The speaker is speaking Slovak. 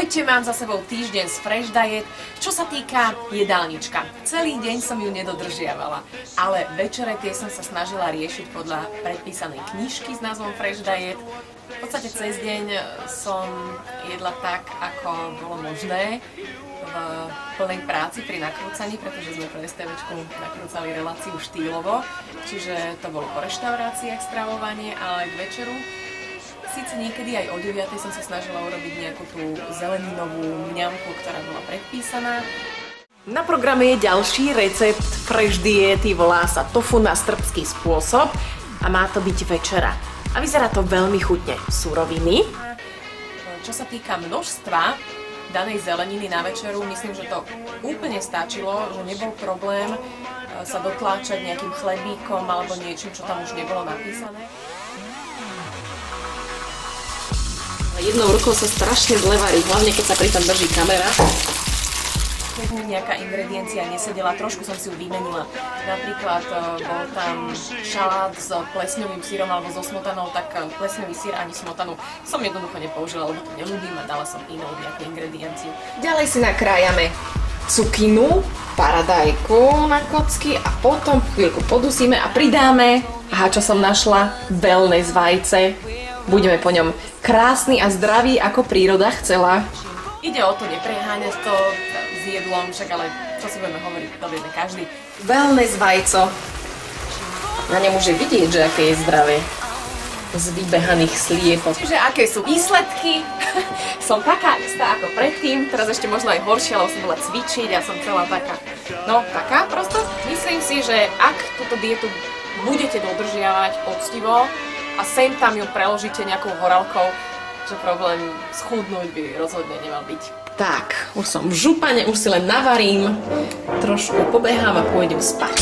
Ahojte, mám za sebou týždeň z Fresh Diet. Čo sa týka jedálnička, celý deň som ju nedodržiavala, ale večere tie som sa snažila riešiť podľa predpísanej knižky s názvom Fresh Diet. V podstate cez deň som jedla tak, ako bolo možné, v plnej práci pri nakrúcaní, pretože sme pre STVčku nakrúcali reláciu štýlovo, čiže to bolo po reštauráciách stravovanie, ale k večeru síce niekedy aj o 9 som sa snažila urobiť nejakú tú zeleninovú mňamku, ktorá bola predpísaná. Na programe je ďalší recept Fresh diety, volá sa tofu na srbský spôsob a má to byť večera. A vyzerá to veľmi chutne. Suroviny. Čo sa týka množstva danej zeleniny na večeru, myslím, že to úplne stačilo, že nebol problém sa dotláčať nejakým chlebíkom alebo niečím, čo tam už nebolo napísané. Jednou rukou sa strašne zle varí, hlavne keď sa pritom drží kamera. Keď mi nejaká ingrediencia nesedela, trošku som si ju vymenila. Napríklad bol tam šalát s plesňovým syrom alebo so smotanou, tak plesňový syr ani smotanu som jednoducho nepoužila, lebo to neľúbim a dala som inou nejakú ingredienciu. Ďalej si nakrájame cukinu, paradajku na kocky a potom chvíľku podusíme a pridáme, čo som našla, wellness vajce. Budeme po ňom krásny a zdravý, ako príroda chcela. Ide o to nepreháňať to s jedlom, však ale čo si budeme hovoriť, to vieme každý. Wellness vajco. Na ňom môže vidieť, že aké je zdravé. Z vybehaných sliepok. Že aké sú výsledky. Som taká istá ako predtým, teraz ešte možno aj horšia, lebo som bola cvičiť a som celá taká, taká prosto. Myslím si, že ak túto dietu budete dodržiavať poctivo, a sem tam ju preložíte nejakou horálkou, že problém schudnúť by rozhodne nemal byť. Tak, už som v župane, už si len navarím, trošku pobehám a pôjdem spať.